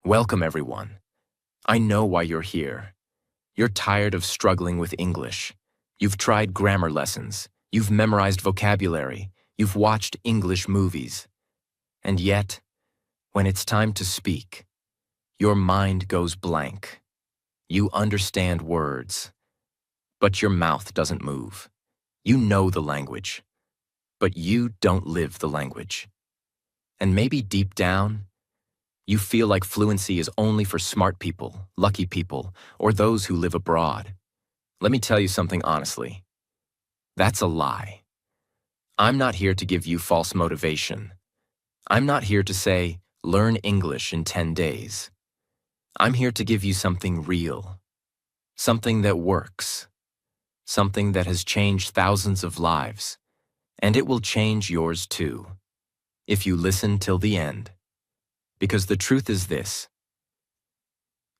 Welcome, everyone. I know why you're here. You're tired of struggling with English. You've tried grammar lessons. You've memorized vocabulary. You've watched English movies. And yet, when it's time to speak, your mind goes blank. You understand words, but your mouth doesn't move. You know the language, but you don't live the language. And maybe deep down, you feel like fluency is only for smart people, lucky people, or those who live abroad. Let me tell you something honestly. That's a lie. I'm not here to give you false motivation. I'm not here to say, learn English in 10 days. I'm here to give you something real, something that works, something that has changed thousands of lives, and it will change yours too, if you listen till the end. Because the truth is this: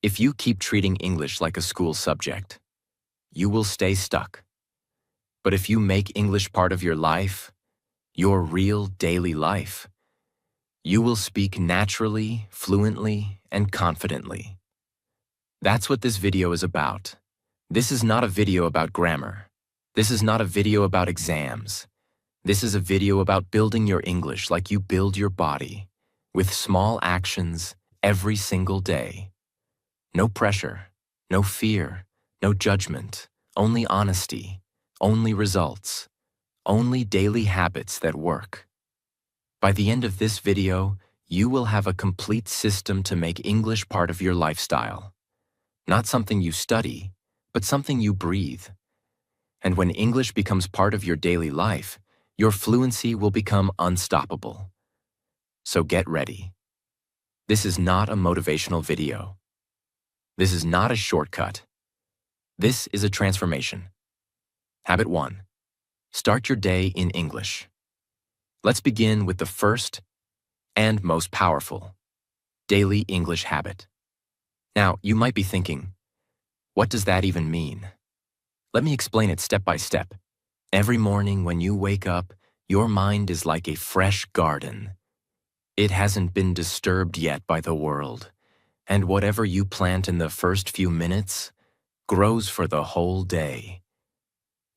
if you keep treating English like a school subject, you will stay stuck. But if you make English part of your life, your real daily life, you will speak naturally, fluently, and confidently. That's what this video is about. This is not a video about grammar. This is not a video about exams. This is a video about building your English like you build your body, with small actions every single day. No pressure, no fear, no judgment, only honesty, only results, only daily habits that work. By the end of this video, you will have a complete system to make English part of your lifestyle. Not something you study, but something you breathe. And when English becomes part of your daily life, your fluency will become unstoppable. So get ready. This is not a motivational video. This is not a shortcut. This is a transformation. Habit 1. Start your day in English. Let's begin with the first and most powerful, daily English habit. Now, you might be thinking, what does that even mean? Let me explain it step by step. Every morning when you wake up, your mind is like a fresh garden. It hasn't been disturbed yet by the world, and whatever you plant in the first few minutes grows for the whole day.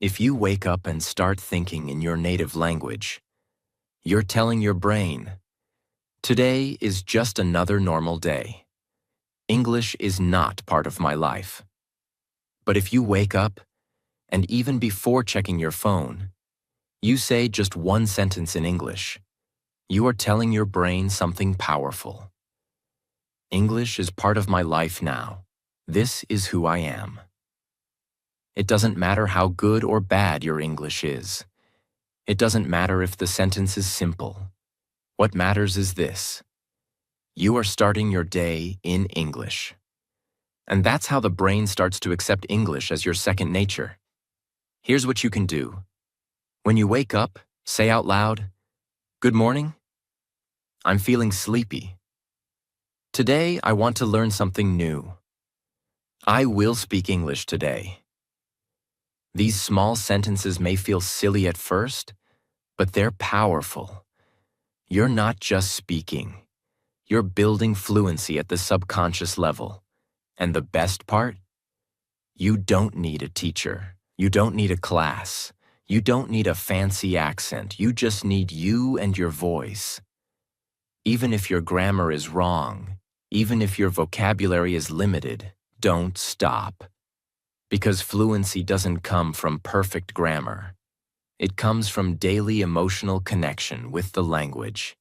If you wake up and start thinking in your native language, you're telling your brain, today is just another normal day. English is not part of my life. But if you wake up, and even before checking your phone, you say just one sentence in English, you are telling your brain something powerful. English is part of my life now. This is who I am. It doesn't matter how good or bad your English is. It doesn't matter if the sentence is simple. What matters is this: you are starting your day in English. And that's how the brain starts to accept English as your second nature. Here's what you can do. When you wake up, say out loud, "Good morning. I'm feeling sleepy. Today, I want to learn something new. I will speak English today." These small sentences may feel silly at first, but they're powerful. You're not just speaking. You're building fluency at the subconscious level. And the best part? You don't need a teacher. You don't need a class. You don't need a fancy accent. You just need you and your voice. Even if your grammar is wrong, even if your vocabulary is limited, don't stop. Because fluency doesn't come from perfect grammar. It comes from daily emotional connection with the language.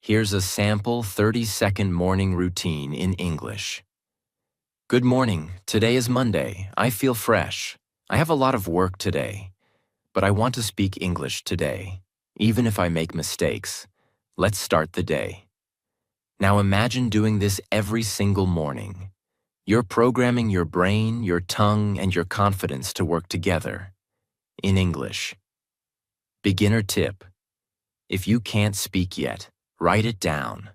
Here's a sample 30-second morning routine in English. Good morning. Today is Monday. I feel fresh. I have a lot of work today, but I want to speak English today. Even if I make mistakes, let's start the day. Now imagine doing this every single morning. You're programming your brain, your tongue, and your confidence to work together in English. Beginner tip: if you can't speak yet, write it down.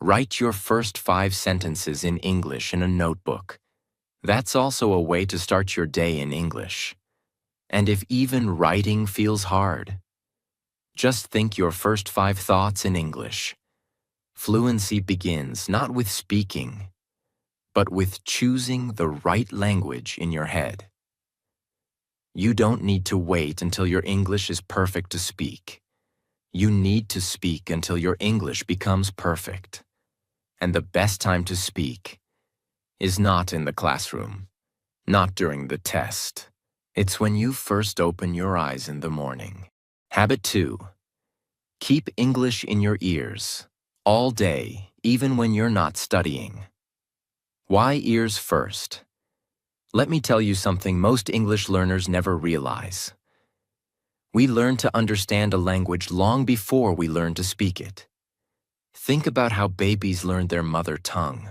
Write your first 5 sentences in English in a notebook. That's also a way to start your day in English. And if even writing feels hard, just think your first 5 thoughts in English. Fluency begins not with speaking, but with choosing the right language in your head. You don't need to wait until your English is perfect to speak. You need to speak until your English becomes perfect. And the best time to speak is not in the classroom, not during the test. It's when you first open your eyes in the morning. Habit 2. Keep English in your ears all day, even when you're not studying. Why ears first? Let me tell you something most English learners never realize. We learn to understand a language long before we learn to speak it. Think about how babies learn their mother tongue.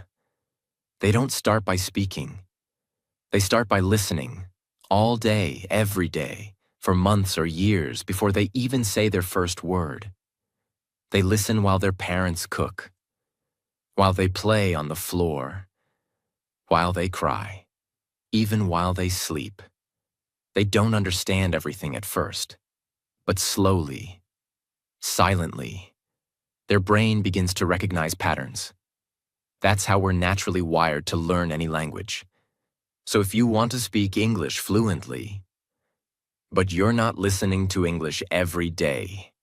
They don't start by speaking. They start by listening, all day, every day, for months or years before they even say their first word. They listen while their parents cook, while they play on the floor, while they cry, even while they sleep. They don't understand everything at first, but slowly, silently, their brain begins to recognize patterns. That's how we're naturally wired to learn any language. So if you want to speak English fluently, but you're not listening to English every day,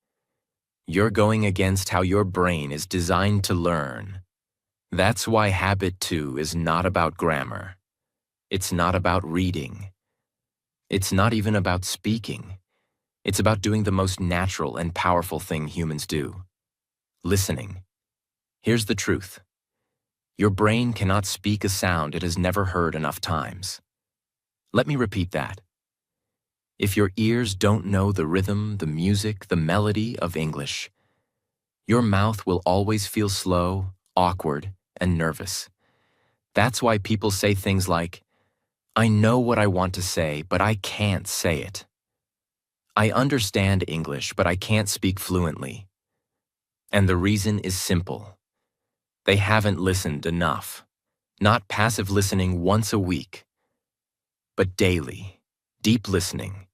you're going against how your brain is designed to learn. That's why habit 2 is not about grammar. It's not about reading. It's not even about speaking. It's about doing the most natural and powerful thing humans do: listening. Here's the truth. Your brain cannot speak a sound it has never heard enough times. Let me repeat that. If your ears don't know the rhythm, the music, the melody of English, your mouth will always feel slow, awkward, and nervous. That's why people say things like, "I know what I want to say, but I can't say it." "I understand English, but I can't speak fluently." And the reason is simple. They haven't listened enough. Not passive listening once a week, but daily, deep listening,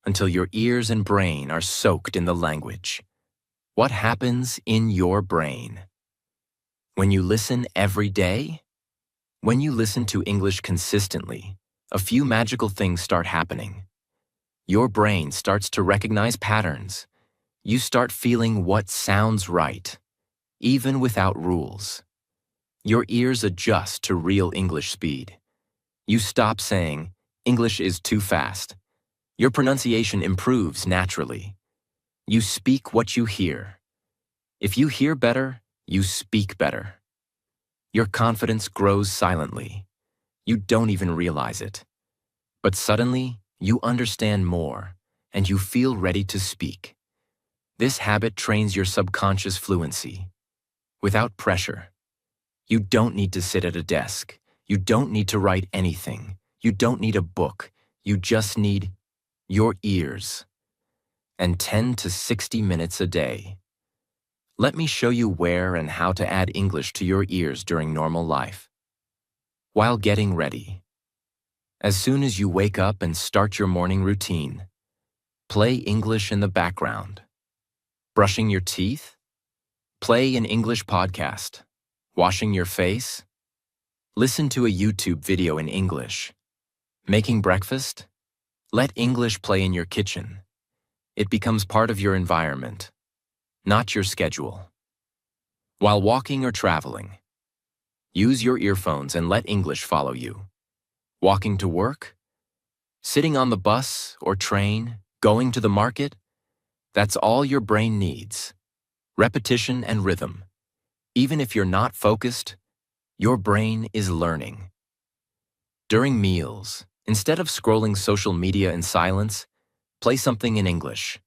until your ears and brain are soaked in the language. What happens in your brain? When you listen every day? When you listen to English consistently, a few magical things start happening. Your brain starts to recognize patterns. You start feeling what sounds right, even without rules. Your ears adjust to real English speed. You stop saying, "English is too fast." Your pronunciation improves naturally. You speak what you hear. If you hear better, you speak better. Your confidence grows silently. You don't even realize it. But suddenly, you understand more, and you feel ready to speak. This habit trains your subconscious fluency, without pressure. You don't need to sit at a desk. You don't need to write anything. You don't need a book. You just need your ears, and 10 to 60 minutes a day. Let me show you where and how to add English to your ears during normal life. While getting ready. As soon as you wake up and start your morning routine, play English in the background. Brushing your teeth? Play an English podcast. Washing your face? Listen to a YouTube video in English. Making breakfast? Let English play in your kitchen. It becomes part of your environment, not your schedule. While walking or traveling, use your earphones and let English follow you. Walking to work? Sitting on the bus or train? Going to the market? That's all your brain needs. Repetition and rhythm. Even if you're not focused, your brain is learning. During meals, instead of scrolling social media in silence, play something in English.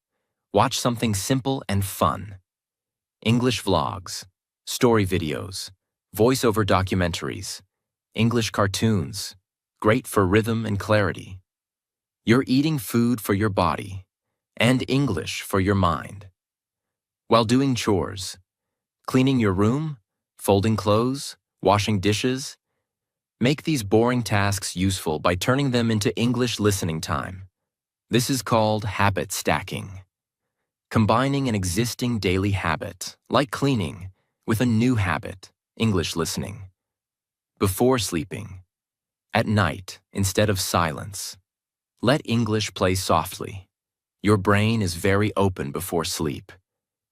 Watch something simple and fun. English vlogs, story videos, voiceover documentaries, English cartoons, great for rhythm and clarity. You're eating food for your body and English for your mind. While doing chores, cleaning your room, folding clothes, washing dishes, make these boring tasks useful by turning them into English listening time. This is called habit stacking. Combining an existing daily habit, like cleaning, with a new habit, English listening. Before sleeping, at night, instead of silence, let English play softly. Your brain is very open before sleep.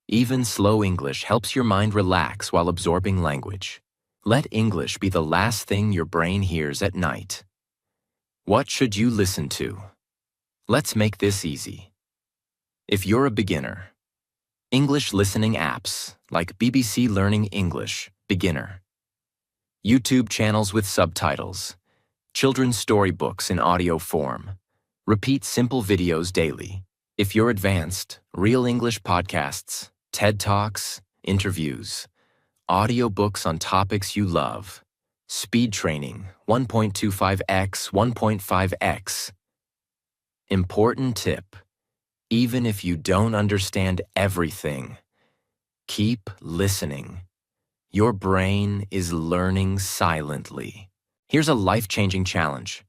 Even slow English helps your mind relax while absorbing language. Let English be the last thing your brain hears at night. What should you listen to? Let's make this easy. If you're a beginner, English listening apps like BBC Learning English, Beginner. YouTube channels with subtitles. Children's storybooks in audio form. Repeat simple videos daily. If you're advanced, Real English podcasts, TED Talks, interviews, audiobooks on topics you love. Speed training, 1.25x, 1.5x. Important tip. Even if you don't understand everything, keep listening. Your brain is learning silently. Here's a life-changing challenge.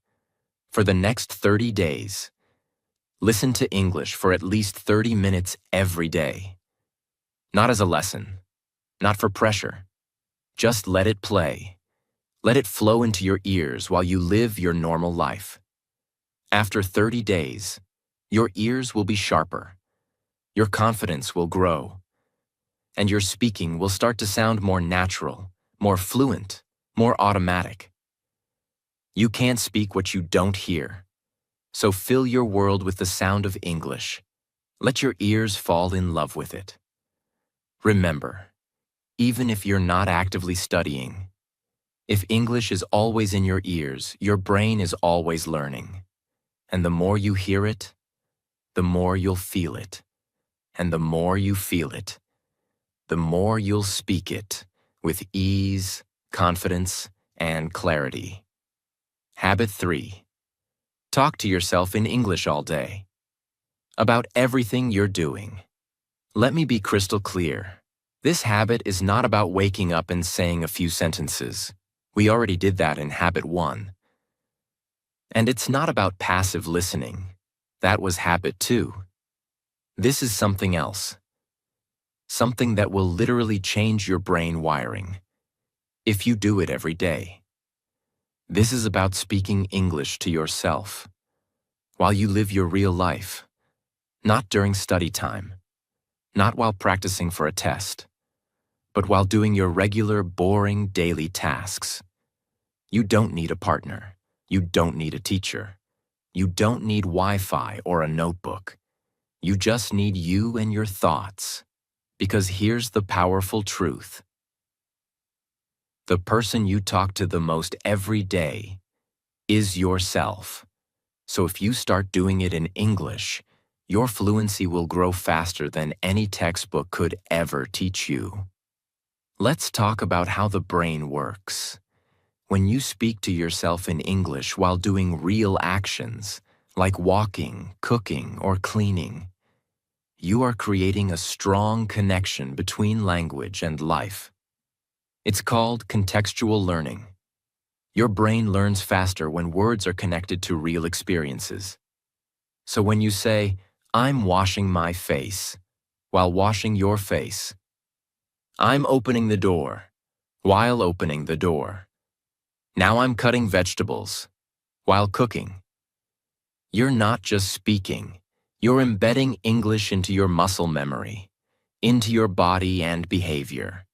For the next 30 days, listen to English for at least 30 minutes every day. Not as a lesson, not for pressure. Just let it play. Let it flow into your ears while you live your normal life. After 30 days, your ears will be sharper. Your confidence will grow. And your speaking will start to sound more natural, more fluent, more automatic. You can't speak what you don't hear. So fill your world with the sound of English. Let your ears fall in love with it. Remember, even if you're not actively studying, if English is always in your ears, your brain is always learning. And the more you hear it, the more you'll feel it. And the more you feel it, the more you'll speak it with ease, confidence, and clarity. Habit 3. Talk to yourself in English all day. About everything you're doing. Let me be crystal clear. This habit is not about waking up and saying a few sentences. We already did that in Habit 1. And it's not about passive listening. That was Habit 2. This is something else. Something that will literally change your brain wiring, if you do it every day. This is about speaking English to yourself, while you live your real life, not during study time, not while practicing for a test, but while doing your regular, boring daily tasks. You don't need a partner. You don't need a teacher. You don't need Wi-Fi or a notebook. You just need you and your thoughts. Because here's the powerful truth. The person you talk to the most every day is yourself. So if you start doing it in English, your fluency will grow faster than any textbook could ever teach you. Let's talk about how the brain works. When you speak to yourself in English while doing real actions, like walking, cooking, or cleaning, you are creating a strong connection between language and life. It's called contextual learning. Your brain learns faster when words are connected to real experiences. So when you say, "I'm washing my face," while washing your face, "I'm opening the door," while opening the door, "Now I'm cutting vegetables," while cooking, you're not just speaking. You're embedding English into your muscle memory, into your body and behavior.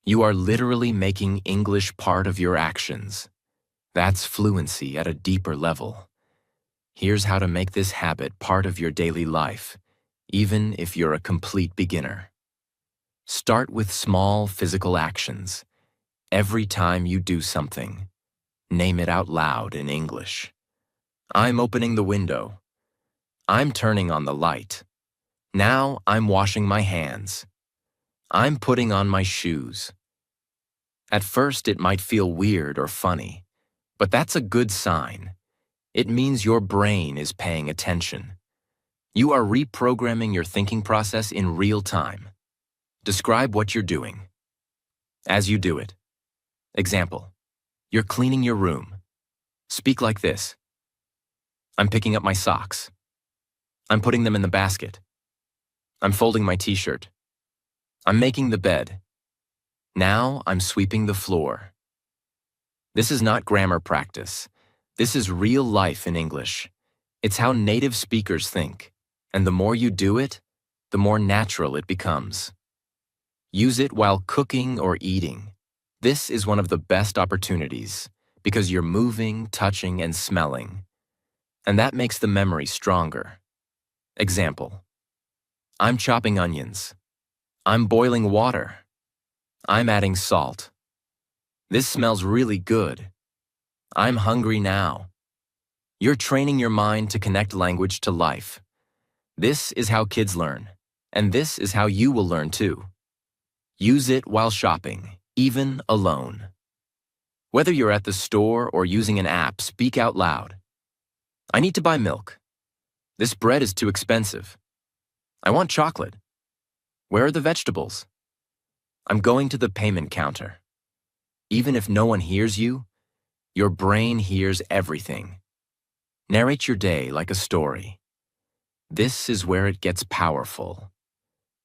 You are literally making English part of your actions. That's fluency at a deeper level. Here's how to make this habit part of your daily life, even if you're a complete beginner. Start with small physical actions. Every time you do something, name it out loud in English. I'm opening the window. I'm turning on the light. Now I'm washing my hands. I'm putting on my shoes. At first it might feel weird or funny, but that's a good sign. It means your brain is paying attention. You are reprogramming your thinking process in real time. Describe what you're doing. As you do it. Example, you're cleaning your room. Speak like this. I'm picking up my socks. I'm putting them in the basket. I'm folding my t-shirt. I'm making the bed. Now I'm sweeping the floor. This is not grammar practice. This is real life in English. It's how native speakers think, and the more you do it, the more natural it becomes. Use it while cooking or eating. This is one of the best opportunities because you're moving, touching, and smelling. And that makes the memory stronger. Example: I'm chopping onions. I'm boiling water. I'm adding salt. This smells really good. I'm hungry now. You're training your mind to connect language to life. This is how kids learn, and this is how you will learn too. Use it while shopping, even alone. Whether you're at the store or using an app, speak out loud. I need to buy milk. This bread is too expensive. I want chocolate. Where are the vegetables? I'm going to the payment counter. Even if no one hears you, your brain hears everything. Narrate your day like a story. This is where it gets powerful.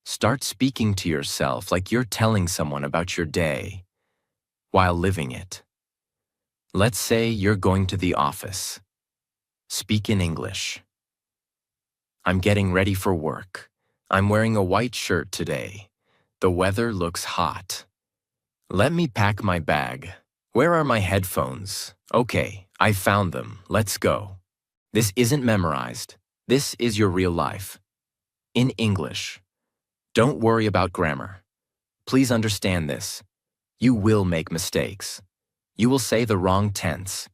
Start speaking to yourself like you're telling someone about your day while living it. Let's say you're going to the office. Speak in English. I'm getting ready for work. I'm wearing a white shirt today. The weather looks hot. Let me pack my bag. Where are my headphones? Okay, I found them. Let's go. This isn't memorized. This is your real life. In English. Don't worry about grammar. Please understand this. You will make mistakes. You will say the wrong tense.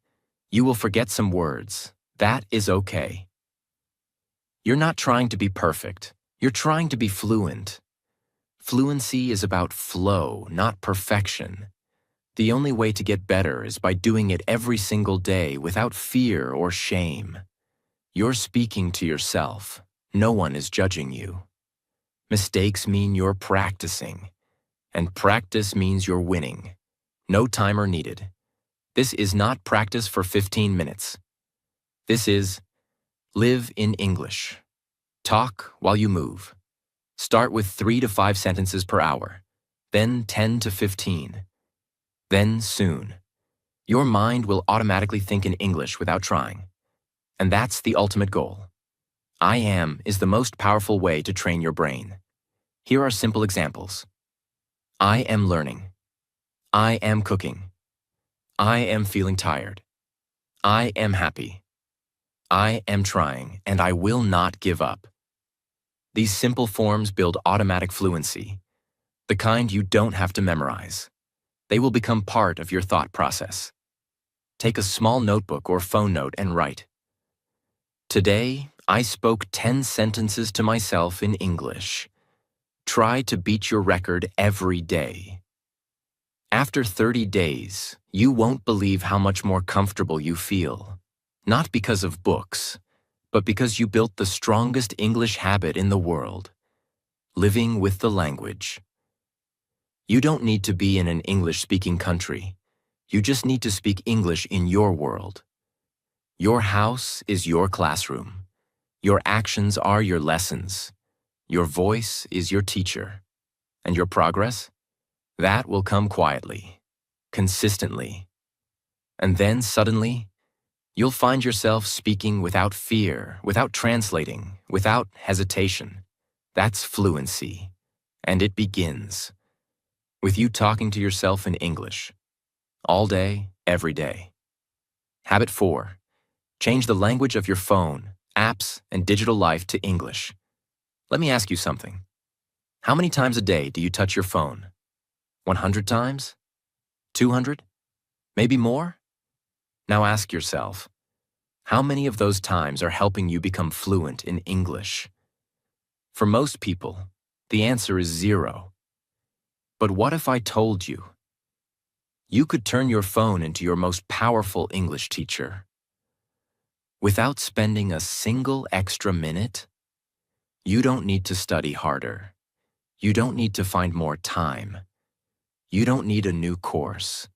You will forget some words. That is okay. You're not trying to be perfect. You're trying to be fluent. Fluency is about flow, not perfection. The only way to get better is by doing it every single day without fear or shame. You're speaking to yourself. No one is judging you. Mistakes mean you're practicing, and practice means you're winning. No timer needed. This is not practice for 15 minutes. This is live in English. Talk while you move. Start with 3 to 5 sentences per hour, then 10 to 15. Then soon. Your mind will automatically think in English without trying. And that's the ultimate goal. I am is the most powerful way to train your brain. Here are simple examples. I am learning. I am cooking. I am feeling tired. I am happy. I am trying, and I will not give up. These simple forms build automatic fluency, the kind you don't have to memorize. They will become part of your thought process. Take a small notebook or phone note and write. Today, I spoke 10 sentences to myself in English. Try to beat your record every day. After 30 days, you won't believe how much more comfortable you feel. Not because of books, but because you built the strongest English habit in the world, living with the language. You don't need to be in an English-speaking country. You just need to speak English in your world. Your house is your classroom. Your actions are your lessons. Your voice is your teacher. And your progress? That will come quietly, consistently. And then suddenly, you'll find yourself speaking without fear, without translating, without hesitation. That's fluency. And it begins with you talking to yourself in English, all day, every day. Habit 4. Change the language of your phone, apps, and digital life to English. Let me ask you something. How many times a day do you touch your phone? 100 times? 200? Maybe more? Now ask yourself, how many of those times are helping you become fluent in English? For most people, the answer is 0. But what if I told you? You could turn your phone into your most powerful English teacher. Without spending a single extra minute, you don't need to study harder. You don't need to find more time. You don't need a new course.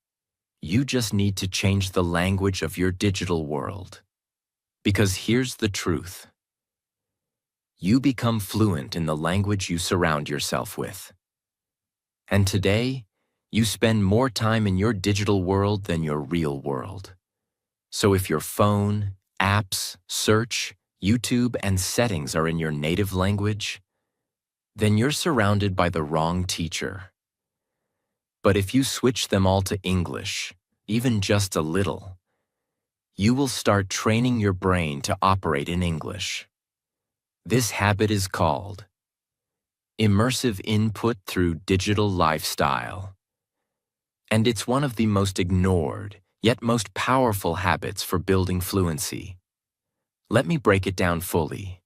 You just need to change the language of your digital world. Because here's the truth. You become fluent in the language you surround yourself with. And today, You spend more time in your digital world than your real world. So if your phone, apps, search, YouTube, and settings are in your native language, then you're surrounded by the wrong teacher. But if you switch them all to English, even just a little, you will start training your brain to operate in English. This habit is called immersive input through digital lifestyle. And it's one of the most ignored, yet most powerful habits for building fluency. Let me break it down fully.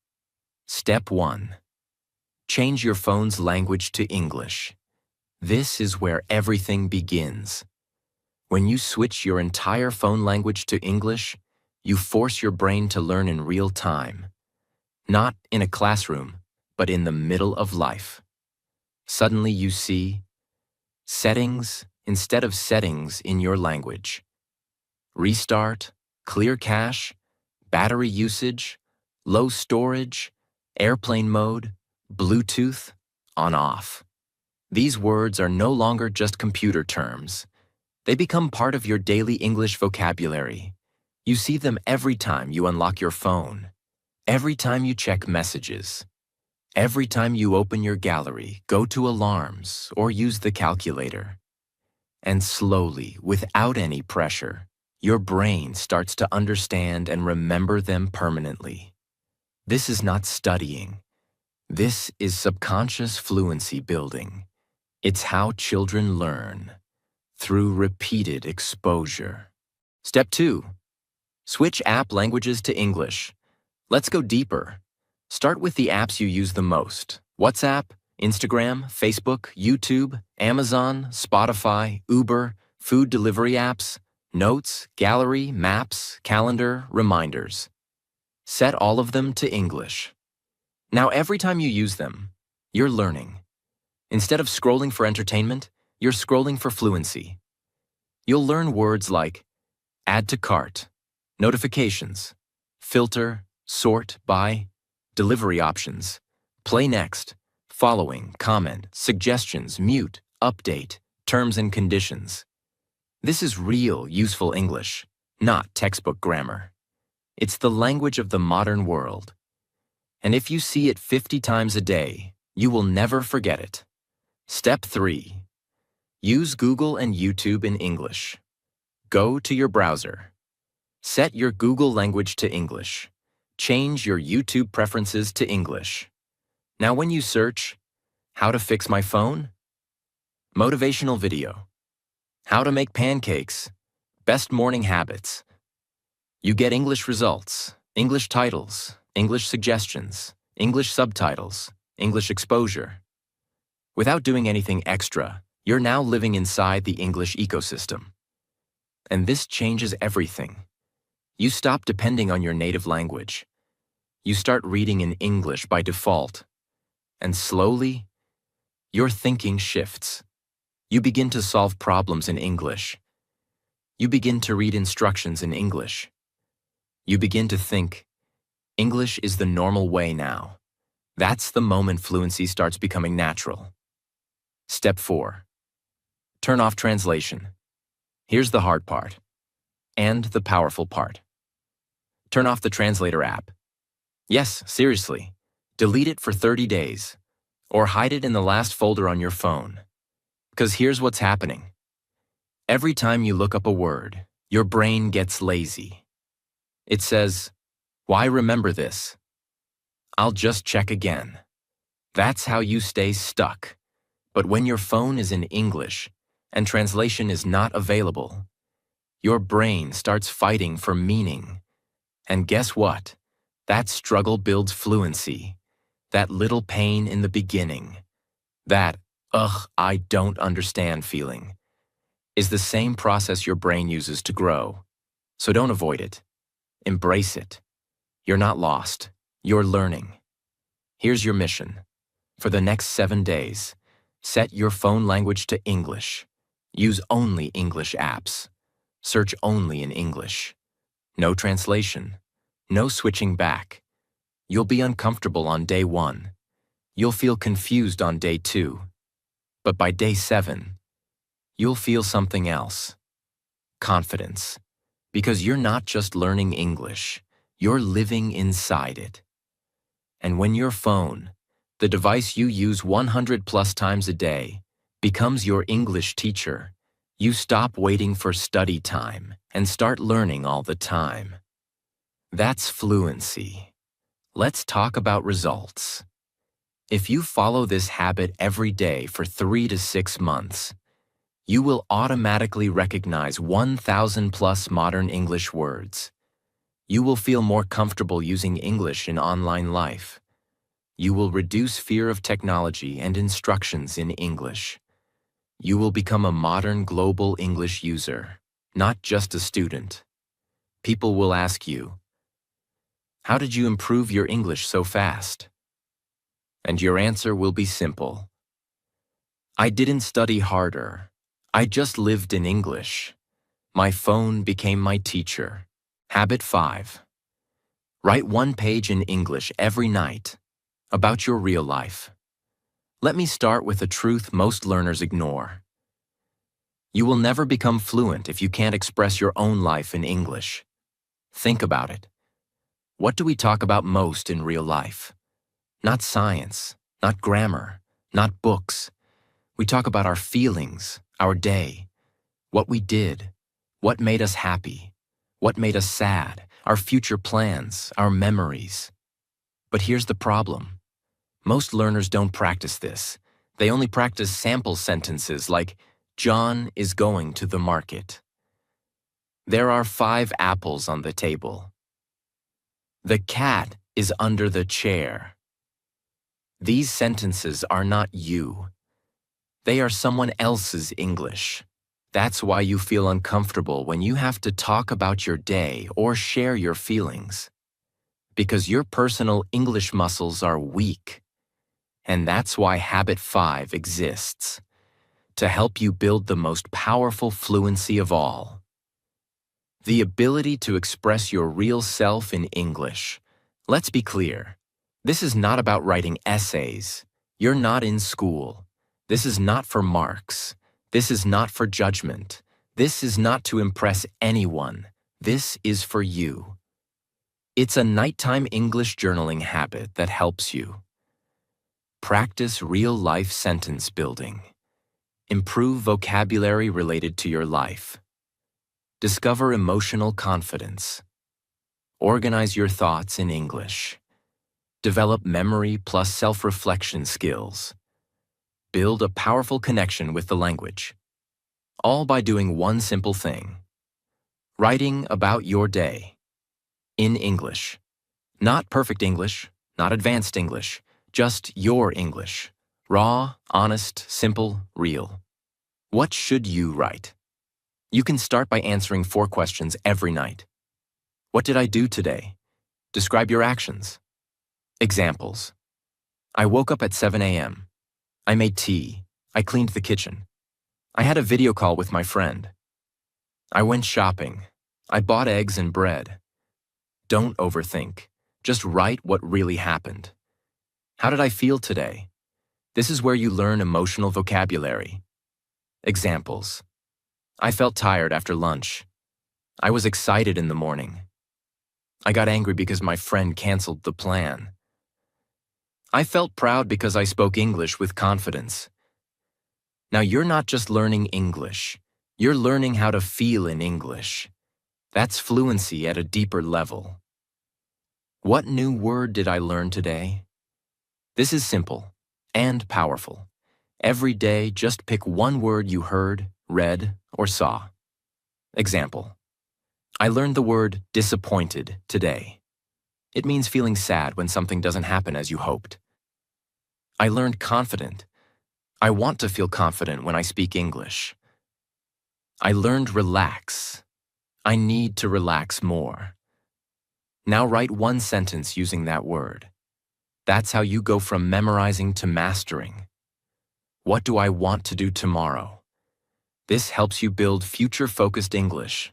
Step 1. Change your phone's language to English. This is where everything begins. When you switch your entire phone language to English, you force your brain to learn in real time. Not in a classroom, but in the middle of life. Suddenly you see settings instead of settings in your language. Restart, clear cache, battery usage, low storage, airplane mode, Bluetooth, on-off. These words are no longer just computer terms. They become part of your daily English vocabulary. You see them every time you unlock your phone, every time you check messages, every time you open your gallery, go to alarms, or use the calculator. And slowly, without any pressure, your brain starts to understand and remember them permanently. This is not studying. This is subconscious fluency building. It's how children learn, through repeated exposure. Step 2. Switch app languages to English. Let's go deeper. Start with the apps you use the most: WhatsApp, Instagram, Facebook, YouTube, Amazon, Spotify, Uber, food delivery apps, notes, gallery, maps, calendar, reminders. Set all of them to English. Now every time you use them, you're learning. Instead of scrolling for entertainment, you're scrolling for fluency. You'll learn words like add to cart, notifications, filter, sort by, delivery options, play next, following, comment, suggestions, mute, update, terms and conditions. This is real, useful English, not textbook grammar. It's the language of the modern world. And if you see it 50 times a day, you will never forget it. Step 3. Use Google and YouTube in English. Go to your browser. Set your Google language to English. Change your YouTube preferences to English. Now when you search, how to fix my phone? Motivational video. How to make pancakes? Best morning habits. You get English results, English titles, English suggestions, English subtitles, English exposure. Without doing anything extra, you're now living inside the English ecosystem. And this changes everything. You stop depending on your native language. You start reading in English by default. And slowly, your thinking shifts. You begin to solve problems in English. You begin to read instructions in English. You begin to think, English is the normal way now. That's the moment fluency starts becoming natural. Step 4. Turn off translation. Here's the hard part, and the powerful part. Turn off the translator app. Yes, seriously. Delete it for 30 days, or hide it in the last folder on your phone. Because here's what's happening. Every time you look up a word, your brain gets lazy. It says, why remember this? I'll just check again. That's how you stay stuck. But when your phone is in English and translation is not available, your brain starts fighting for meaning. And guess what? That struggle builds fluency. That little pain in the beginning, that, I don't understand feeling, is the same process your brain uses to grow. So don't avoid it. Embrace it. You're not lost. You're learning. Here's your mission. For the next 7 days, set your phone language to English. Use only English apps. Search only in English. No translation. No switching back. You'll be uncomfortable on day 1. You'll feel confused on day 2. But by day 7, you'll feel something else: confidence. Because you're not just learning English, you're living inside it. And when your phone, the device you use 100 plus times a day, becomes your English teacher, you stop waiting for study time and start learning all the time. That's fluency. Let's talk about results. If you follow this habit every day for 3 to 6 months, you will automatically recognize 1,000 plus modern English words. You will feel more comfortable using English in online life. You will reduce fear of technology and instructions in English. You will become a modern global English user, not just a student. People will ask you, "How did you improve your English so fast?" And your answer will be simple. I didn't study harder. I just lived in English. My phone became my teacher. Habit 5. Write one page in English every night about your real life. Let me start with a truth most learners ignore. You will never become fluent if you can't express your own life in English. Think about it. What do we talk about most in real life? Not science, not grammar, not books. We talk about our feelings, our day, what we did, what made us happy, what made us sad, our future plans, our memories. But here's the problem. Most learners don't practice this. They only practice sample sentences like, John is going to the market. There are 5 apples on the table. The cat is under the chair. These sentences are not you. They are someone else's English. That's why you feel uncomfortable when you have to talk about your day or share your feelings. Because your personal English muscles are weak. And that's why Habit 5 exists, to help you build the most powerful fluency of all. The ability to express your real self in English. Let's be clear. This is not about writing essays. You're not in school. This is not for marks. This is not for judgment. This is not to impress anyone. This is for you. It's a nighttime English journaling habit that helps you. Practice real-life sentence building. Improve vocabulary related to your life. Discover emotional confidence. Organize your thoughts in English. Develop memory plus self-reflection skills. Build a powerful connection with the language. All by doing one simple thing. Writing about your day. In English. Not perfect English, not advanced English, just your English. Raw, honest, simple, real. What should you write? You can start by answering 4 questions every night. What did I do today? Describe your actions. Examples. I woke up at 7 a.m. I made tea. I cleaned the kitchen. I had a video call with my friend. I went shopping. I bought eggs and bread. Don't overthink. Just write what really happened. How did I feel today? This is where you learn emotional vocabulary. Examples. I felt tired after lunch. I was excited in the morning. I got angry because my friend canceled the plan. I felt proud because I spoke English with confidence. Now you're not just learning English. You're learning how to feel in English. That's fluency at a deeper level. What new word did I learn today? This is simple and powerful. Every day, just pick one word you heard, read, or saw. Example. I learned the word disappointed today. It means feeling sad when something doesn't happen as you hoped. I learned confident. I want to feel confident when I speak English. I learned relax. I need to relax more. Now write one sentence using that word. That's how you go from memorizing to mastering. What do I want to do tomorrow? This helps you build future-focused English,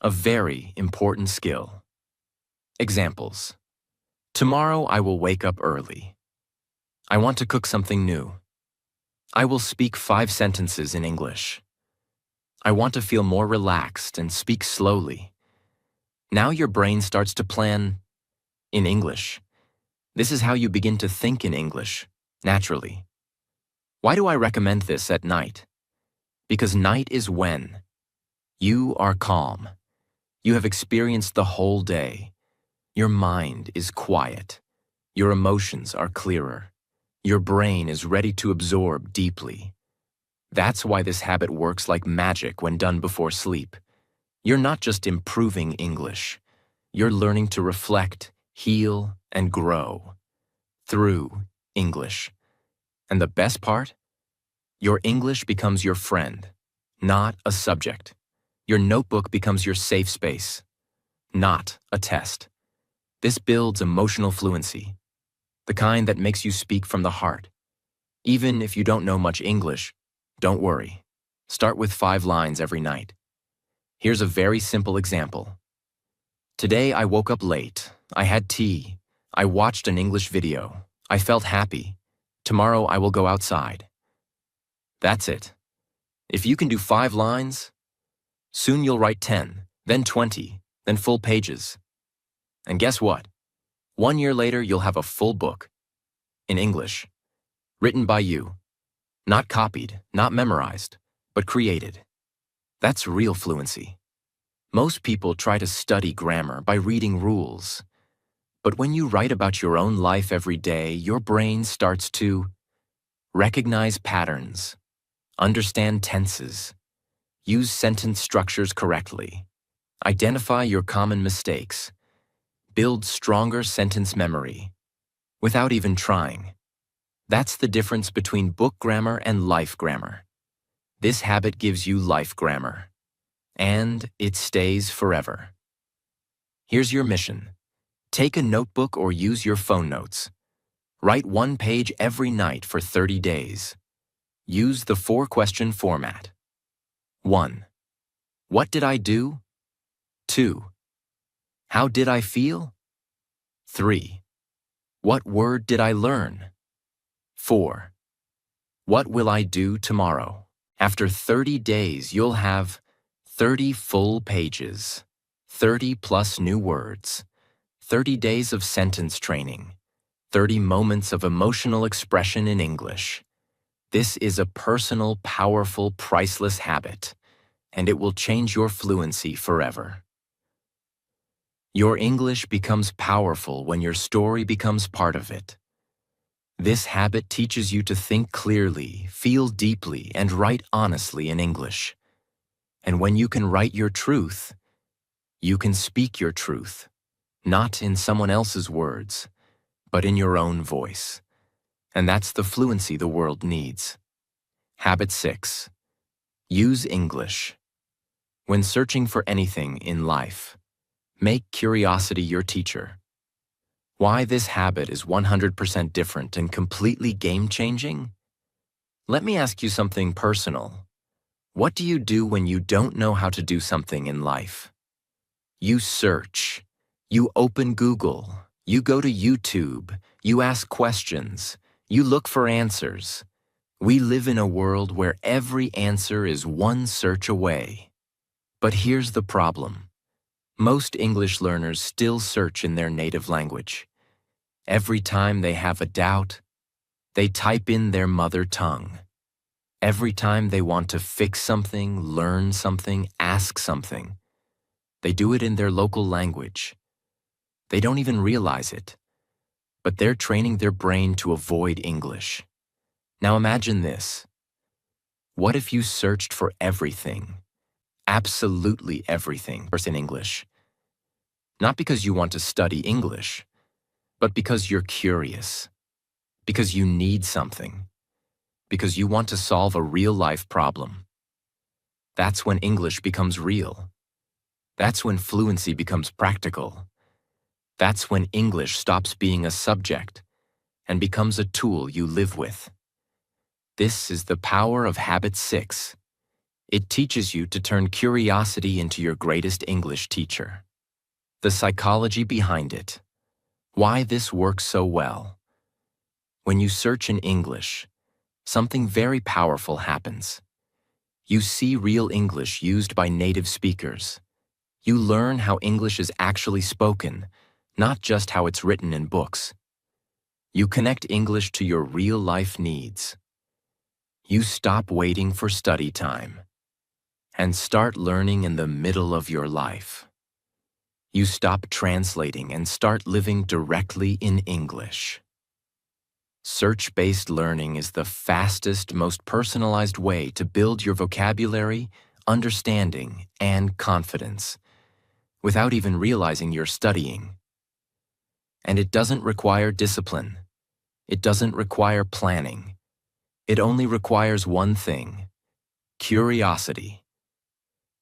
a very important skill. Examples. Tomorrow I will wake up early. I want to cook something new. I will speak 5 sentences in English. I want to feel more relaxed and speak slowly. Now your brain starts to plan in English. This is how you begin to think in English, naturally. Why do I recommend this at night? Because night is when you are calm. You have experienced the whole day. Your mind is quiet. Your emotions are clearer. Your brain is ready to absorb deeply. That's why this habit works like magic when done before sleep. You're not just improving English. You're learning to reflect, heal, and grow through English. And the best part? Your English becomes your friend, not a subject. Your notebook becomes your safe space, not a test. This builds emotional fluency, the kind that makes you speak from the heart. Even if you don't know much English, don't worry. Start with 5 lines every night. Here's a very simple example. Today I woke up late. I had tea. I watched an English video. I felt happy. Tomorrow I will go outside. That's it. If you can do 5 lines, soon you'll write 10, then 20, then full pages. And guess what? 1 year later, you'll have a full book in English, written by you. Not copied, not memorized, but created. That's real fluency. Most people try to study grammar by reading rules. But when you write about your own life every day, your brain starts to recognize patterns, understand tenses, use sentence structures correctly, identify your common mistakes, build stronger sentence memory, without even trying. That's the difference between book grammar and life grammar. This habit gives you life grammar, and it stays forever. Here's your mission. Take a notebook or use your phone notes. Write 1 page every night for 30 days. Use the 4-question format. 1. What did I do? 2. How did I feel? 3. What word did I learn? 4. What will I do tomorrow? After 30 days, you'll have 30 full pages, 30 plus new words, 30 days of sentence training, 30 moments of emotional expression in English. This is a personal, powerful, priceless habit, and it will change your fluency forever. Your English becomes powerful when your story becomes part of it. This habit teaches you to think clearly, feel deeply, and write honestly in English. And when you can write your truth, you can speak your truth, not in someone else's words, but in your own voice. And that's the fluency the world needs. Habit 6. Use English. When searching for anything in life, make curiosity your teacher. Why this habit is 100% different and completely game-changing? Let me ask you something personal. What do you do when you don't know how to do something in life? You search. You open Google. You go to YouTube. You ask questions. You look for answers. We live in a world where every answer is one search away. But here's the problem. Most English learners still search in their native language. Every time they have a doubt, they type in their mother tongue. Every time they want to fix something, learn something, ask something, they do it in their local language. They don't even realize it, but they're training their brain to avoid English. Now imagine this. What if you searched for everything, absolutely everything, in English? Not because you want to study English, but because you're curious, because you need something, because you want to solve a real-life problem. That's when English becomes real. That's when fluency becomes practical. That's when English stops being a subject and becomes a tool you live with. This is the power of Habit 6. It teaches you to turn curiosity into your greatest English teacher. The psychology behind it. Why this works so well. When you search in English, something very powerful happens. You see real English used by native speakers. You learn how English is actually spoken, not just how it's written in books. You connect English to your real-life needs. You stop waiting for study time and start learning in the middle of your life. You stop translating and start living directly in English. Search-based learning is the fastest, most personalized way to build your vocabulary, understanding, and confidence without even realizing you're studying. And it doesn't require discipline. It doesn't require planning. It only requires one thing: curiosity.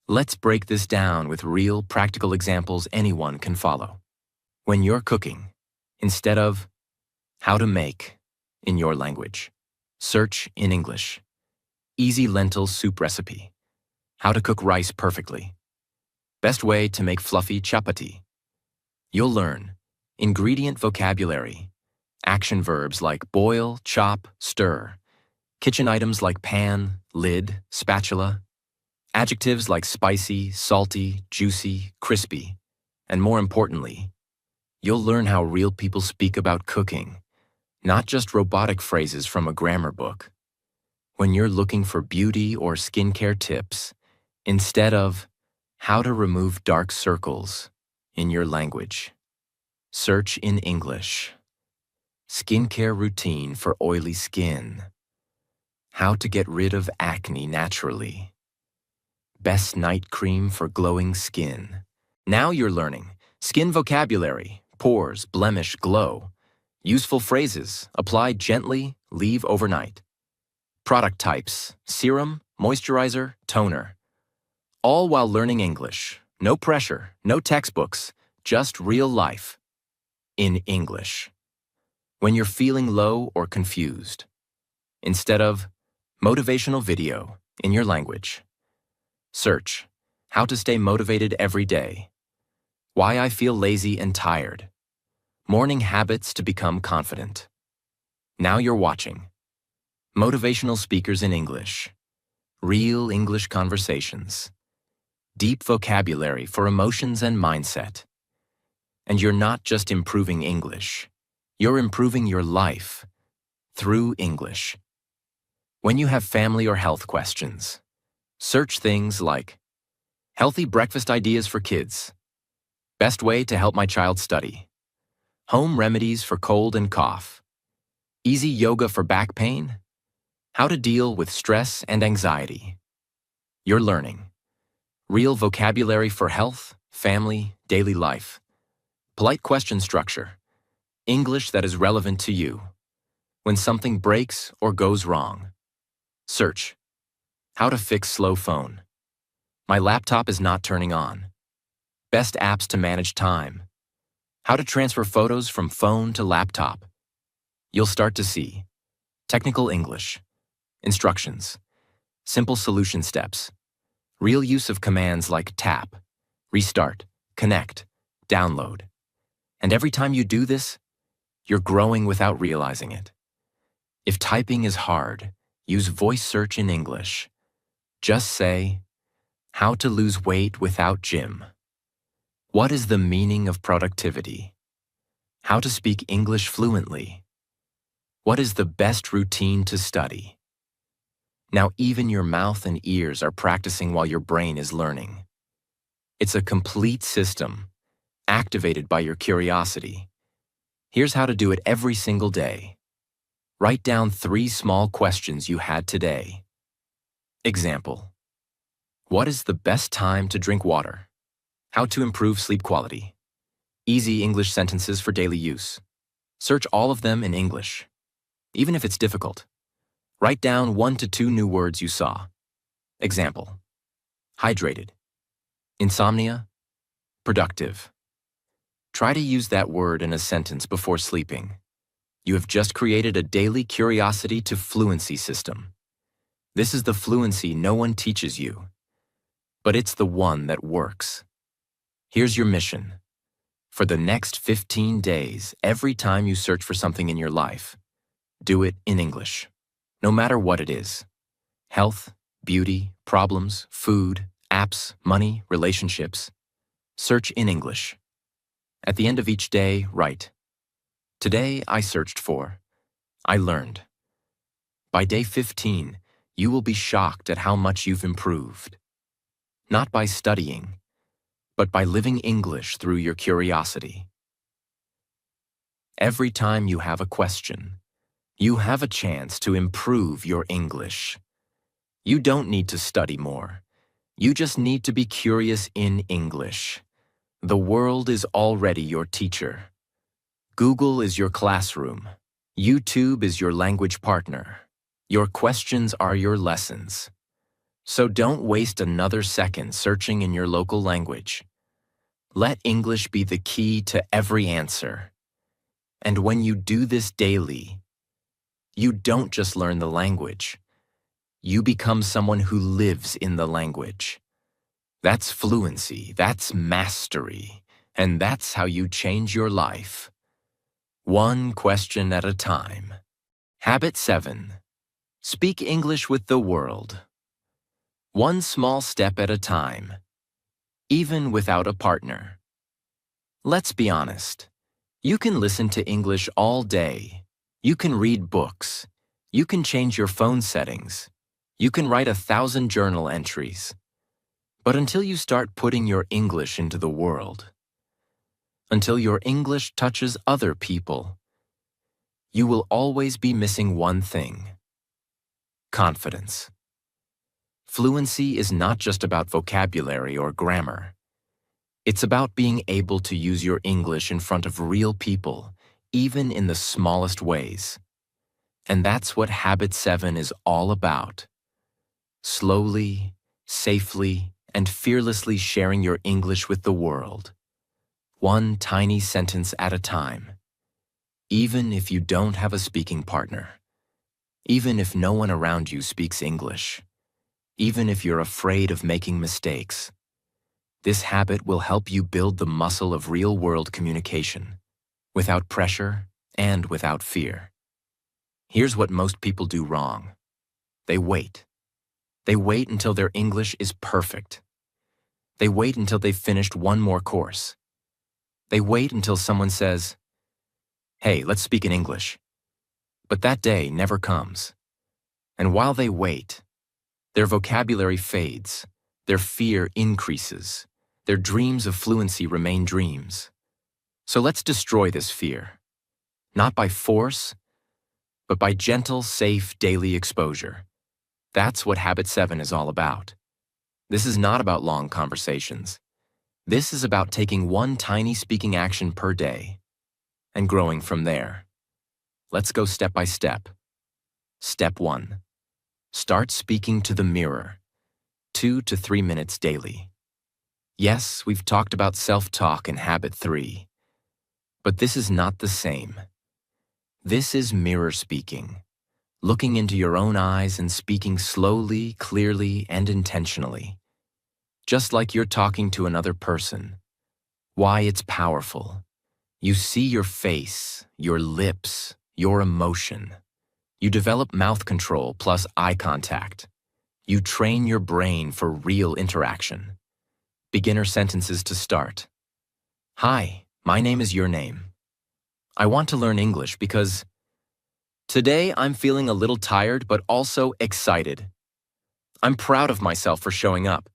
Let's break this down with real, practical examples anyone can follow. When you're cooking, instead of how to make in your language, search in English. Easy lentil soup recipe. How to cook rice perfectly. Best way to make fluffy chapati. You'll learn ingredient vocabulary, action verbs like boil, chop, stir, kitchen items like pan, lid, spatula, adjectives like spicy, salty, juicy, crispy, and more importantly, you'll learn how real people speak about cooking, not just robotic phrases from a grammar book. When you're looking for beauty or skincare tips, instead of how to remove dark circles in your language, search in English. Skincare routine for oily skin. How to get rid of acne naturally. Best night cream for glowing skin. Now you're learning skin vocabulary, pores, blemish, glow. Useful phrases, apply gently, leave overnight. Product types, serum, moisturizer, toner. All while learning English. No pressure, no textbooks, just real life. In English. When you're feeling low or confused, instead of motivational video in your language, search how to stay motivated every day. Why I feel lazy and tired. Morning habits to become confident. Now you're watching motivational speakers in English. Real English conversations. Deep vocabulary for emotions and mindset. And you're not just improving English. You're improving your life through English. When you have family or health questions, search things like healthy breakfast ideas for kids, best way to help my child study, home remedies for cold and cough, easy yoga for back pain, how to deal with stress and anxiety. You're learning real vocabulary for health, family, daily life, polite question structure, English that is relevant to you. When something breaks or goes wrong, search how to fix slow phone. My laptop is not turning on. Best apps to manage time. How to transfer photos from phone to laptop. You'll start to see technical English, instructions, simple solution steps, real use of commands like tap, restart, connect, download. And every time you do this, you're growing without realizing it. If typing is hard, use voice search in English. Just say, how to lose weight without gym. What is the meaning of productivity? How to speak English fluently. What is the best routine to study? Now even your mouth and ears are practicing while your brain is learning. It's a complete system, activated by your curiosity. Here's how to do it every single day. Write down 3 small questions you had today. Example: what is the best time to drink water? How to improve sleep quality? Easy English sentences for daily use. Search all of them in English. Even if it's difficult, write down 1 to 2 new words you saw. Example: hydrated, insomnia, productive. Try to use that word in a sentence before sleeping. You have just created a daily curiosity to fluency system. This is the fluency no one teaches you, but it's the one that works. Here's your mission. For the next 15 days, every time you search for something in your life, do it in English, no matter what it is. Health, beauty, problems, food, apps, money, relationships. Search in English. At the end of each day, write, "Today I searched for, I learned." By day 15, you will be shocked at how much you've improved. Not by studying, but by living English through your curiosity. Every time you have a question, you have a chance to improve your English. You don't need to study more. You just need to be curious in English. The world is already your teacher. Google is your classroom. YouTube is your language partner. Your questions are your lessons. So don't waste another second searching in your local language. Let English be the key to every answer. And when you do this daily, you don't just learn the language. You become someone who lives in the language. That's fluency, that's mastery, and that's how you change your life. One question at a time. Habit 7. Speak English with the world. One small step at a time, even without a partner. Let's be honest. You can listen to English all day. You can read books. You can change your phone settings. You can write 1,000 journal entries. But until you start putting your English into the world, until your English touches other people, you will always be missing one thing: confidence. Fluency is not just about vocabulary or grammar. It's about being able to use your English in front of real people, even in the smallest ways. And that's what Habit 7 is all about. Slowly, safely, and fearlessly sharing your English with the world. One tiny sentence at a time. Even if you don't have a speaking partner. Even if no one around you speaks English. Even if you're afraid of making mistakes. This habit will help you build the muscle of real-world communication, without pressure and without fear. Here's what most people do wrong. They wait. They wait until their English is perfect. They wait until they've finished one more course. They wait until someone says, "Hey, let's speak in English." But that day never comes. And while they wait, their vocabulary fades, their fear increases, their dreams of fluency remain dreams. So let's destroy this fear, not by force, but by gentle, safe, daily exposure. That's what Habit 7 is all about. This is not about long conversations. This is about taking one tiny speaking action per day and growing from there. Let's go step by step. Step 1. Start speaking to the mirror, 2 to 3 minutes daily. Yes, we've talked about self-talk in Habit 3, but this is not the same. This is mirror speaking, looking into your own eyes and speaking slowly, clearly, and intentionally, just like you're talking to another person. Why it's powerful. You see your face, your lips, your emotion. You develop mouth control plus eye contact. You train your brain for real interaction. Beginner sentences to start. Hi, my name is your name. I want to learn English because today I'm feeling a little tired but also excited. I'm proud of myself for showing up.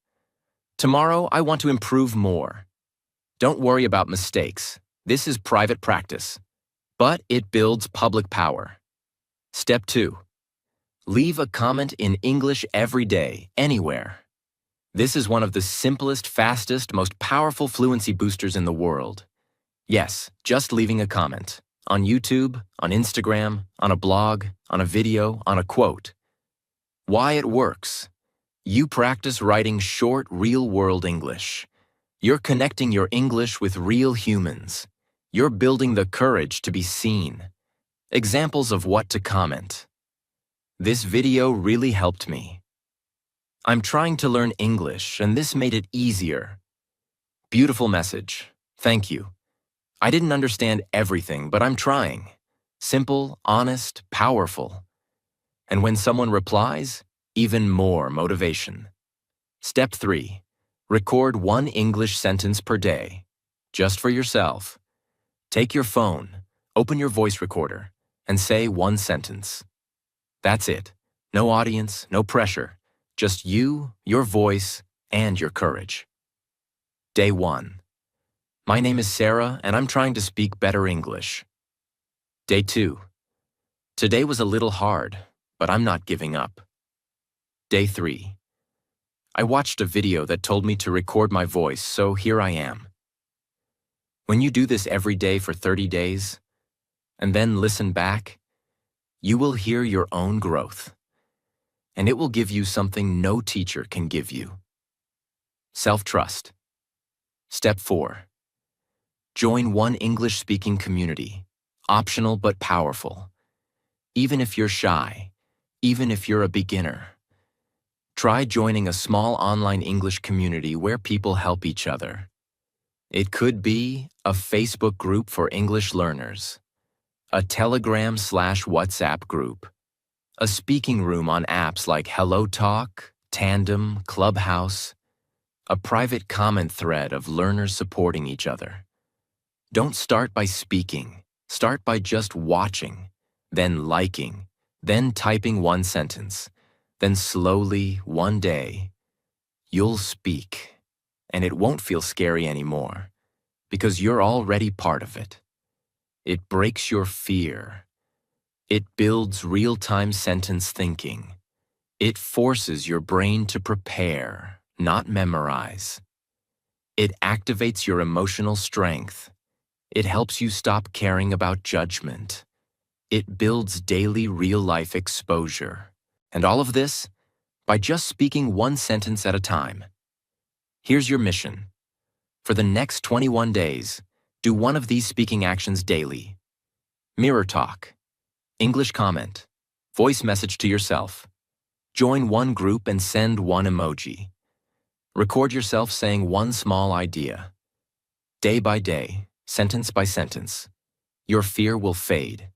Tomorrow I want to improve more. Don't worry about mistakes. This is private practice, but it builds public power. Step 2. Leave a comment in English every day, anywhere. This is one of the simplest, fastest, most powerful fluency boosters in the world. Yes, just leaving a comment. On YouTube, on Instagram, on a blog, on a video, on a quote. Why it works. You practice writing short, real-world English. You're connecting your English with real humans. You're building the courage to be seen. Examples of what to comment. This video really helped me. I'm trying to learn English, and this made it easier. Beautiful message. Thank you. I didn't understand everything, but I'm trying. Simple, honest, powerful. And when someone replies, even more motivation. Step 3. Record one English sentence per day, just for yourself. Take your phone, open your voice recorder, and say one sentence. That's it. No audience, no pressure. Just you, your voice, and your courage. Day 1. My name is Sarah, and I'm trying to speak better English. Day 2. Today was a little hard, but I'm not giving up. Day 3. I watched a video that told me to record my voice, so here I am. When you do this every day for 30 days, and then listen back, you will hear your own growth, and it will give you something no teacher can give you. Self-trust. Step 4. Join one English-speaking community, optional but powerful. Even if you're shy, even if you're a beginner, try joining a small online English community where people help each other. It could be a Facebook group for English learners, a Telegram/WhatsApp group, a speaking room on apps like HelloTalk, Tandem, Clubhouse, a private comment thread of learners supporting each other. Don't start by speaking. Start by just watching, then liking, then typing one sentence. Then slowly, one day, you'll speak, and it won't feel scary anymore, because you're already part of it. It breaks your fear. It builds real-time sentence thinking. It forces your brain to prepare, not memorize. It activates your emotional strength. It helps you stop caring about judgment. It builds daily real-life exposure. And all of this by just speaking one sentence at a time. Here's your mission. For the next 21 days, do one of these speaking actions daily. Mirror talk, English comment, voice message to yourself. Join one group and send one emoji. Record yourself saying one small idea. Day by day, sentence by sentence, your fear will fade.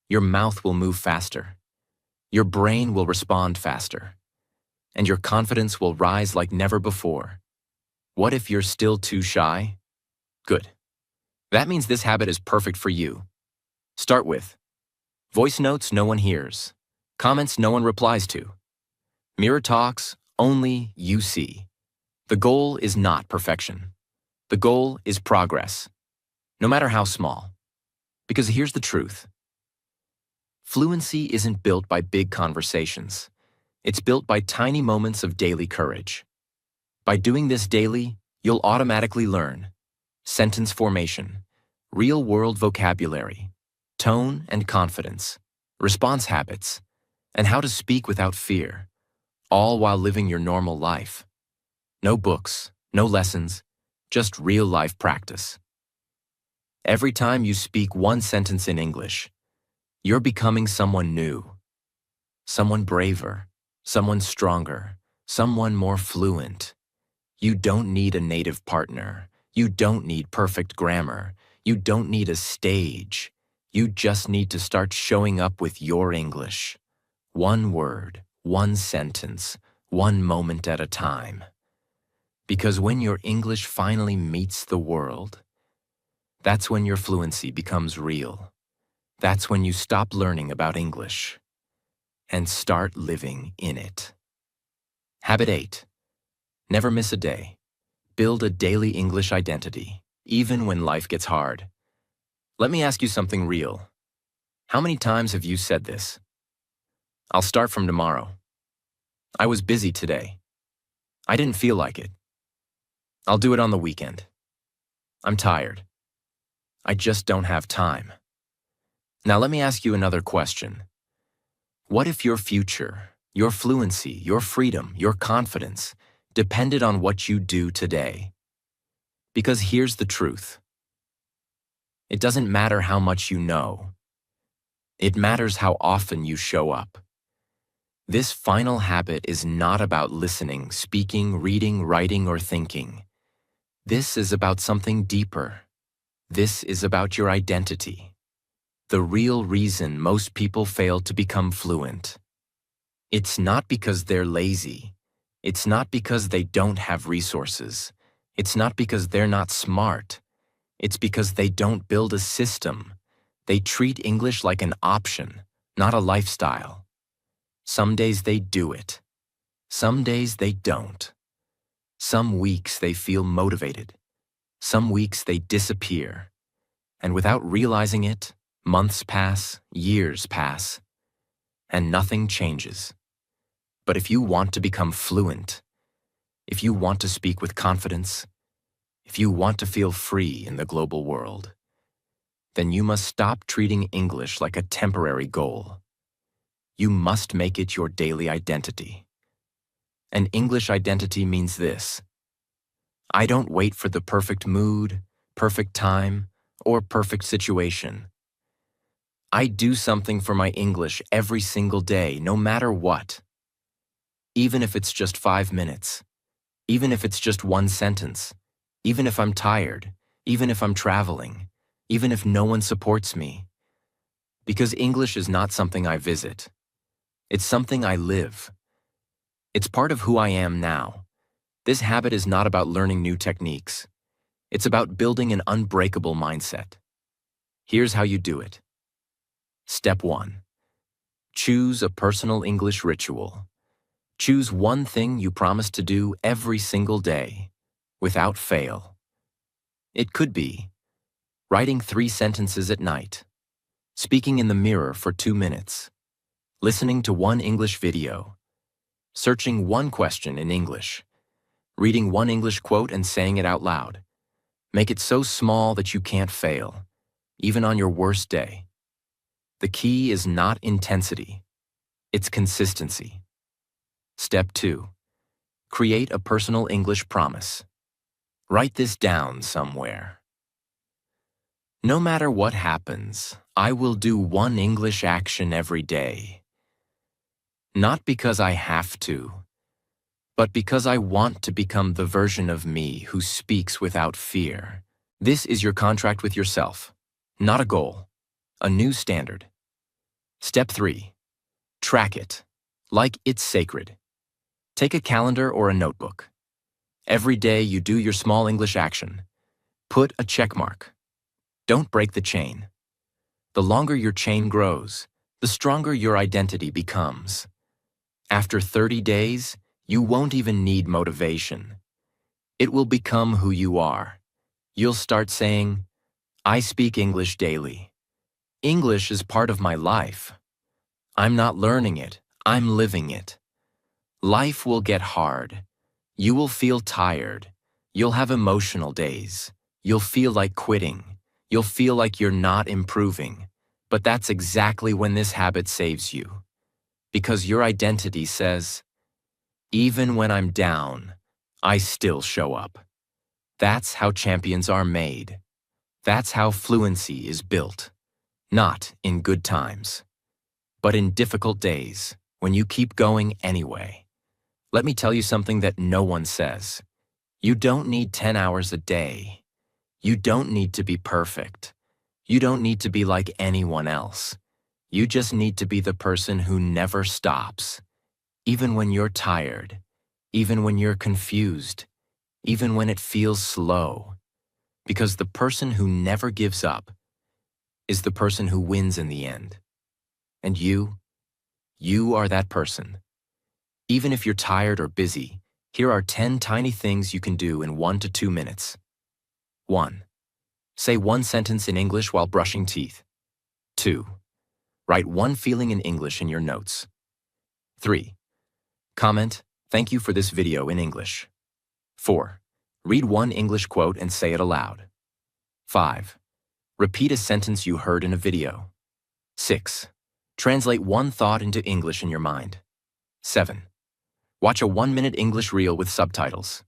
Your mouth will move faster. Your brain will respond faster, and your confidence will rise like never before. What if you're still too shy? Good. That means this habit is perfect for you. Start with voice notes no one hears, comments no one replies to, mirror talks only you see. The goal is not perfection. The goal is progress, no matter how small. Because here's the truth. Fluency isn't built by big conversations. It's built by tiny moments of daily courage. By doing this daily, you'll automatically learn sentence formation, real-world vocabulary, tone and confidence, response habits, and how to speak without fear, all while living your normal life. No books, no lessons, just real-life practice. Every time you speak one sentence in English, you're becoming someone new, someone braver, someone stronger, someone more fluent. You don't need a native partner. You don't need perfect grammar. You don't need a stage. You just need to start showing up with your English. One word, one sentence, one moment at a time. Because when your English finally meets the world, that's when your fluency becomes real. That's when you stop learning about English and start living in it. Habit 8. Never miss a day. Build a daily English identity, even when life gets hard. Let me ask you something real. How many times have you said this? I'll start from tomorrow. I was busy today. I didn't feel like it. I'll do it on the weekend. I'm tired. I just don't have time. Now let me ask you another question. What if your future, your fluency, your freedom, your confidence depended on what you do today? Because here's the truth. It doesn't matter how much you know. It matters how often you show up. This final habit is not about listening, speaking, reading, writing, or thinking. This is about something deeper. This is about your identity. The real reason most people fail to become fluent. It's not because they're lazy. It's not because they don't have resources. It's not because they're not smart. It's because they don't build a system. They treat English like an option, not a lifestyle. Some days they do it. Some days they don't. Some weeks they feel motivated. Some weeks they disappear. And without realizing it, months pass, years pass, and nothing changes. But if you want to become fluent, if you want to speak with confidence, if you want to feel free in the global world, then you must stop treating English like a temporary goal. You must make it your daily identity. An English identity means this: I don't wait for the perfect mood, perfect time, or perfect situation. I do something for my English every single day, no matter what. Even if it's just 5 minutes, even if it's just one sentence, even if I'm tired, even if I'm traveling, even if no one supports me. Because English is not something I visit. It's something I live. It's part of who I am now. This habit is not about learning new techniques. It's about building an unbreakable mindset. Here's how you do it. Step 1. Choose a personal English ritual. Choose one thing you promise to do every single day, without fail. It could be writing 3 sentences at night, speaking in the mirror for 2 minutes, listening to one English video, searching one question in English, reading one English quote and saying it out loud. Make it so small that you can't fail, even on your worst day. The key is not intensity, it's consistency. Step 2. Create a personal English promise. Write this down somewhere. No matter what happens, I will do one English action every day. Not because I have to, but because I want to become the version of me who speaks without fear. This is your contract with yourself, not a goal, a new standard. Step 3. Track it, like it's sacred. Take a calendar or a notebook. Every day you do your small English action. Put a check mark. Don't break the chain. The longer your chain grows, the stronger your identity becomes. After 30 days, you won't even need motivation. It will become who you are. You'll start saying, I speak English daily. English is part of my life. I'm not learning it, I'm living it. Life will get hard. You will feel tired. You'll have emotional days. You'll feel like quitting. You'll feel like you're not improving. But that's exactly when this habit saves you. Because your identity says, even when I'm down, I still show up. That's how champions are made. That's how fluency is built. Not in good times, but in difficult days, when you keep going anyway. Let me tell you something that no one says. You don't need 10 hours a day. You don't need to be perfect. You don't need to be like anyone else. You just need to be the person who never stops. Even when you're tired, even when you're confused, even when it feels slow. Because the person who never gives up is the person who wins in the end. And you are that person. Even if you're tired or busy, here are 10 tiny things you can do in 1 to 2 minutes. 1. Say one sentence in English while brushing teeth. 2. Write one feeling in English in your notes. 3. Comment, thank you for this video in English. 4. Read one English quote and say it aloud. 5. Repeat a sentence you heard in a video. 6. Translate one thought into English in your mind. 7. Watch a 1-minute English reel with subtitles.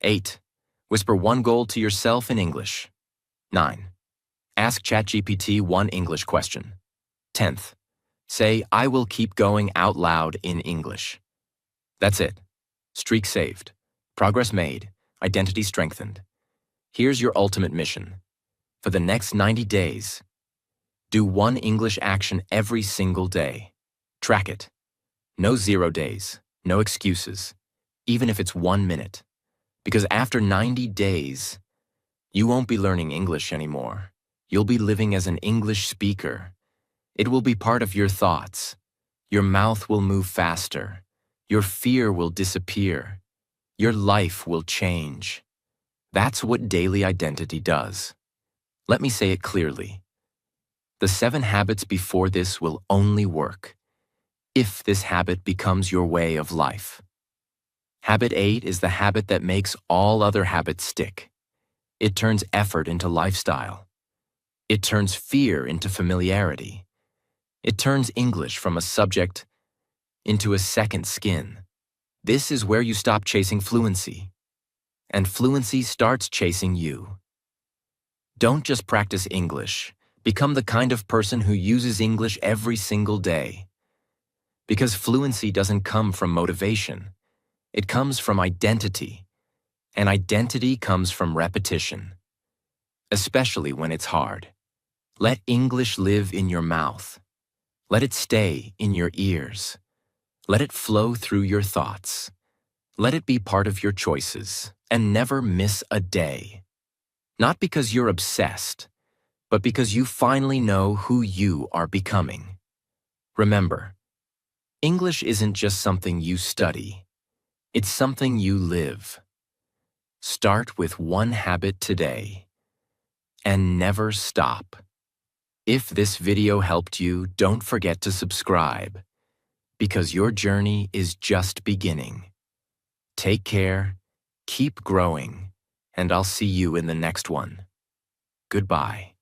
8. Whisper one goal to yourself in English. 9. Ask ChatGPT one English question. 10th. Say, I will keep going out loud in English. That's it. Streak saved. Progress made. Identity strengthened. Here's your ultimate mission. For the next 90 days, do one English action every single day. Track it. No 0 days. No excuses. even if it's 1 minute. Because after 90 days, you won't be learning English anymore. You'll be living as an English speaker. It will be part of your thoughts. Your mouth will move faster. Your fear will disappear. Your life will change. That's what daily identity does. Let me say it clearly. The 7 habits before this will only work if this habit becomes your way of life. Habit 8 is the habit that makes all other habits stick. It turns effort into lifestyle. It turns fear into familiarity. It turns English from a subject into a second skin. This is where you stop chasing fluency, and fluency starts chasing you. Don't just practice English. Become the kind of person who uses English every single day. Because fluency doesn't come from motivation. It comes from identity. And identity comes from repetition. Especially when it's hard. Let English live in your mouth. Let it stay in your ears. Let it flow through your thoughts. Let it be part of your choices, and never miss a day. Not because you're obsessed, but because you finally know who you are becoming. Remember, English isn't just something you study. It's something you live. Start with 1 habit today, and never stop. If this video helped you, don't forget to subscribe, because your journey is just beginning. Take care, keep growing, and I'll see you in the next one. Goodbye.